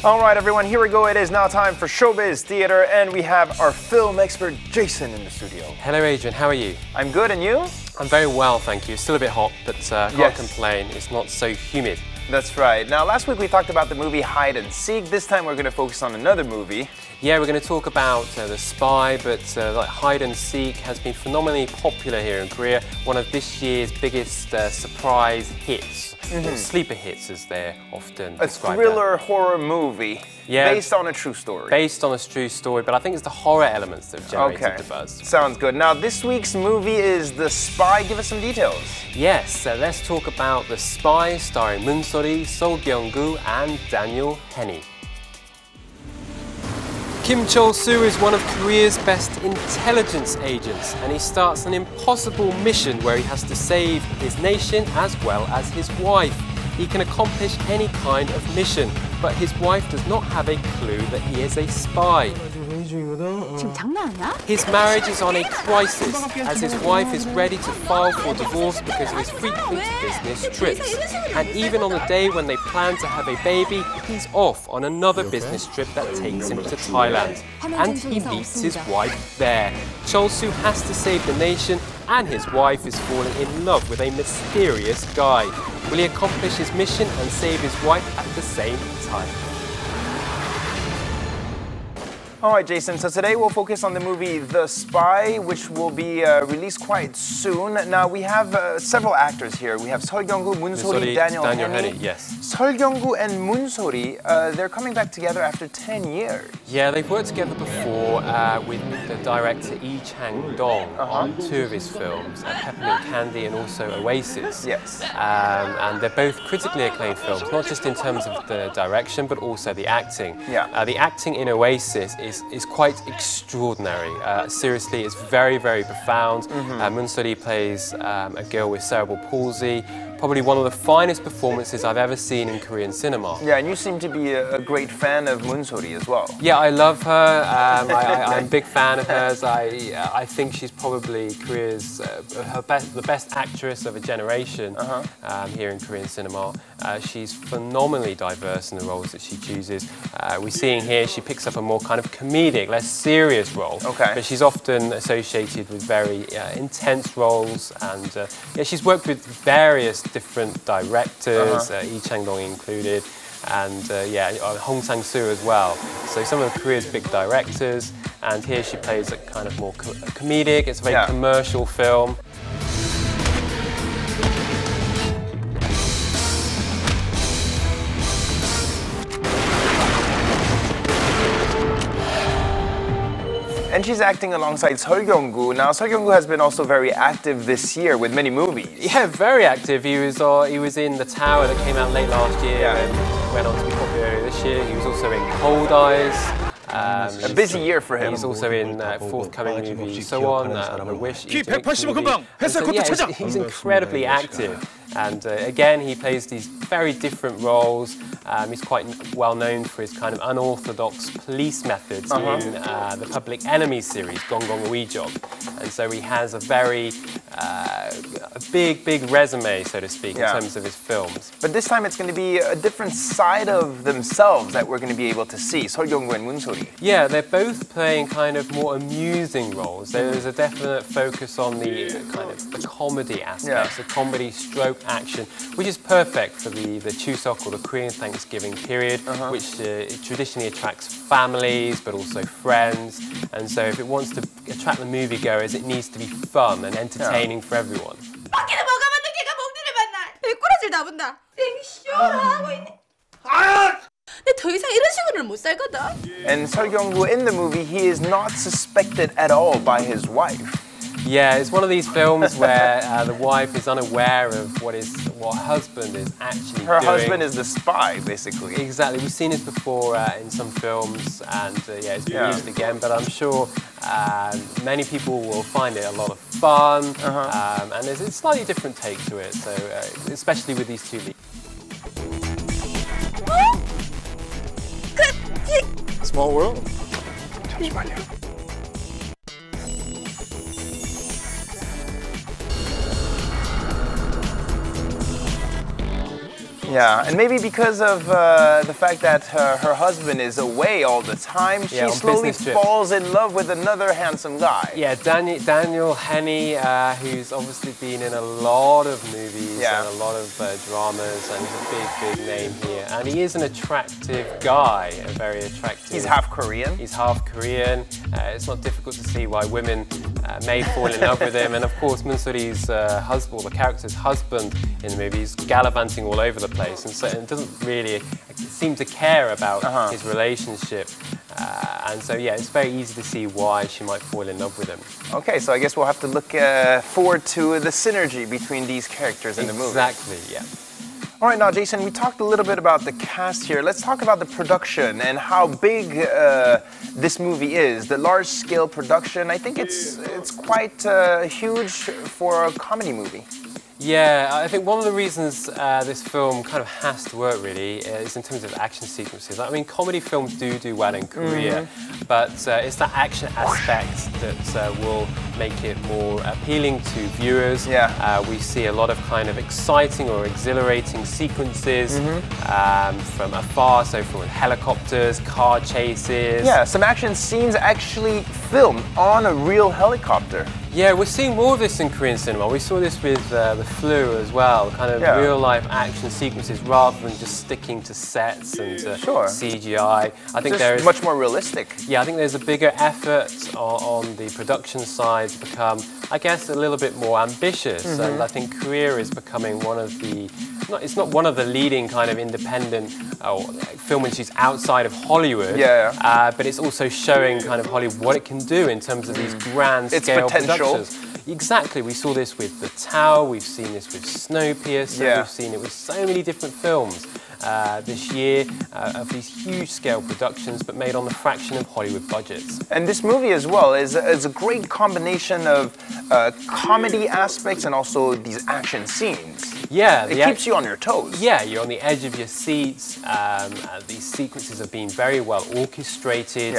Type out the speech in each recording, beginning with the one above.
All right, everyone, here we go. It is now time for Showbiz Theater, and we have our film expert, Jason, in the studio. Hello, Adrian. How are you? I'm good, and you? I'm very well, thank you. Still a bit hot, but can't complain. It's not so humid. That's right. Now, last week we talked about the movie Hide and Seek. This time we're going to focus on another movie. Yeah, we're going to talk about The Spy, but like Hide and Seek has been phenomenally popular here in Korea. One of this year's biggest surprise hits. Or sleeper hits, as they're often described. A thriller horror movie based on a true story. Based on a true story, but I think it's the horror elements that have generated the buzz. Sounds good. Now, this week's movie is The Spy. Give us some details. Yes, so let's talk about The Spy, starring Moon So-ri, Sul Gyeong-gu, and Daniel Henney. Kim Chol-soo is one of Korea's best intelligence agents, and he starts an impossible mission where he has to save his nation as well as his wife. He can accomplish any kind of mission, but his wife does not have a clue that he is a spy. His marriage is on a crisis, as his wife is ready to file for divorce because of his frequent business trips. And even on the day when they plan to have a baby, he's off on another business trip that takes him to Thailand. And he meets his wife there. Chol-soo has to save the nation, and his wife is falling in love with a mysterious guy. Will he accomplish his mission and save his wife at the same time? All right, Jason, so today we'll focus on the movie The Spy, which will be released quite soon. Now, we have several actors here. We have Sul Gyeong-gu, Moon So-ri, Daniel Henney. Yes. Sul Gyeong-gu and Moon So-ri, they're coming back together after 10 years. Yeah, they've worked together before with the director Lee Chang-dong on two of his films, Peppermint Candy and also Oasis. Yes. And they're both critically acclaimed films, not just in terms of the direction, but also the acting. Yeah. The acting in Oasis is quite extraordinary. Seriously, it's very, very profound. Moon So-ri plays a girl with cerebral palsy. Probably one of the finest performances I've ever seen in Korean cinema. Yeah, and you seem to be a great fan of Moon So-ri as well. Yeah, I love her. I'm a big fan of hers. I think she's probably Korea's the best actress of a generation here in Korean cinema. She's phenomenally diverse in the roles that she chooses. We're seeing here she picks up a more kind of comedic, less serious role. But she's often associated with very intense roles, and yeah, she's worked with various different directors, Lee Chang-dong included, and yeah, Hong Sang-soo as well. So some of Korea's big directors, and here she plays a kind of more comedic. It's a very commercial film. And she's acting alongside Sul Gyeong-gu. Now, Sul Gyeong-gu has been also very active this year with many movies. Yeah, very active. He was in The Tower that came out late last year and went on to be popular earlier this year. He was also in Cold Eyes. A busy year for him. He's also in forthcoming movie So On, The Wish. So, he's incredibly active. And again, he plays these very different roles. He's quite well known for his kind of unorthodox police methods in the Public Enemy series, Gong Gong Weejok. And so he has a very big resume, so to speak, in terms of his films. But this time it's going to be a different side of themselves that we're going to be able to see, Sul Gyeong-gu and Moon So-ri. Yeah, they're both playing kind of more amusing roles. There's a definite focus on the kind of the comedy aspects, the comedy stroke action, which is perfect for the Chuseok or the Korean Thanksgiving period, which traditionally attracts families but also friends. And so if it wants to attract the moviegoers, it needs to be fun and entertaining for everyone. And Sul Gyeong-gu in the movie, he is not suspected at all by his wife. Yeah, it's one of these films where the wife is unaware of what husband is actually doing. Her husband is the spy, basically. Exactly. We've seen this before in some films, and yeah, it's been used again. But I'm sure many people will find it a lot of fun, and there's a slightly different take to it. So, especially with these two leads. Small world. 잠시만요. Yeah, and maybe because of the fact that her husband is away all the time, she slowly falls in love with another handsome guy. Yeah, Daniel Henney, who's obviously been in a lot of movies and a lot of dramas, and he's a big name here. And he is an attractive guy, a very attractive. He's half Korean. He's half Korean. It's not difficult to see why women may fall in love with him. And of course, Moon-soori's husband, the character's husband in the movie, is gallivanting all over the place, and so it doesn't really seem to care about his relationship. And so, yeah, it's very easy to see why she might fall in love with him. Okay, so I guess we'll have to look forward to the synergy between these characters in the movie. Exactly, yeah. All right, now, Jason, we talked a little bit about the cast here. Let's talk about the production and how big this movie is. The large-scale production, I think it's quite huge for a comedy movie. Yeah, I think one of the reasons this film kind of has to work really is in terms of action sequences. I mean, comedy films do well in Korea, but it's that action aspect that will make it more appealing to viewers. Yeah. We see a lot of kind of exciting or exhilarating sequences from afar, so from helicopters, car chases. Yeah, some action scenes actually filmed on a real helicopter. Yeah, we're seeing more of this in Korean cinema. We saw this with The Flu as well, kind of real-life action sequences rather than just sticking to sets and CGI. I think there's much more realistic. Yeah, I think there's a bigger effort on the production side to become, I guess, a little bit more ambitious. And I think Korea is becoming one of the, it's not one of the leading kind of independent film industries outside of Hollywood, but it's also showing kind of Hollywood what it can do in terms of these grand-scale productions. Exactly, we saw this with The Tower, we've seen this with Snowpiercer, we've seen it with so many different films this year of these huge-scale productions, but made on the fraction of Hollywood budgets. And this movie as well is a great combination of comedy aspects and also these action scenes. Yeah, it keeps you on your toes. Yeah, you're on the edge of your seats. These sequences have been very well orchestrated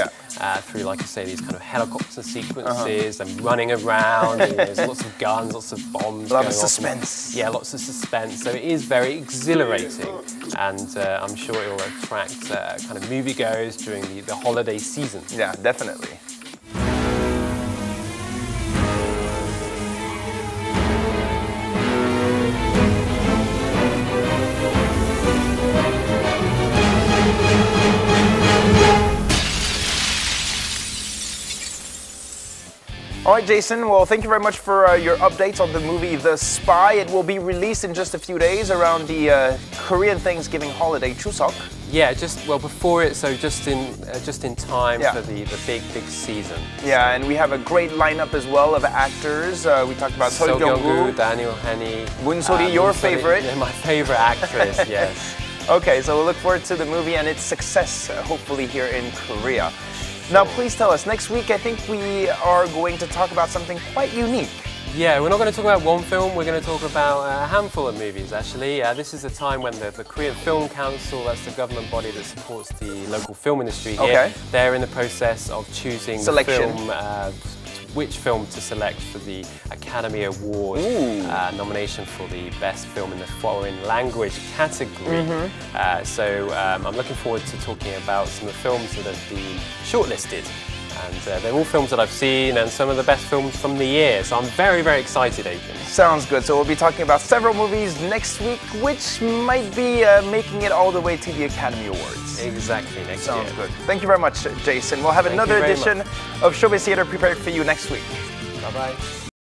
through, like I say, these kind of helicopter sequences and running around. And there's lots of guns, lots of bombs. A lot of suspense. Yeah, lots of suspense. So it is very exhilarating, and I'm sure it will attract kind of moviegoers during the holiday season. Yeah, definitely. All right, Jason, well, thank you very much for your updates on the movie The Spy. It will be released in just a few days around the Korean Thanksgiving holiday, Chuseok. Yeah, before it, so just in time for the big season. Yeah, and we have a great lineup as well of actors. We talked about Sul Gyeong-gu, Daniel Henney, Moon-soori, your favorite. Yeah, my favorite actress, yes. Okay, so we'll look forward to the movie and its success, hopefully here in Korea. Now, please tell us, next week I think we are going to talk about something quite unique. Yeah, we're not going to talk about one film, we're going to talk about a handful of movies, actually. This is a time when the Korean Film Council, that's the government body that supports the local film industry here, they're in the process of choosing which film to select for the Academy Award nomination for the Best Film in the Foreign Language category. So I'm looking forward to talking about some of the films that have been shortlisted. And they're all films that I've seen and some of the best films from the year. So I'm very, very excited, Adrian. Sounds good. So we'll be talking about several movies next week, which might be making it all the way to the Academy Awards. Exactly, next year. Sounds good. Thank you very much, Jason. We'll have another edition of Showbiz Theater prepared for you next week. Bye-bye.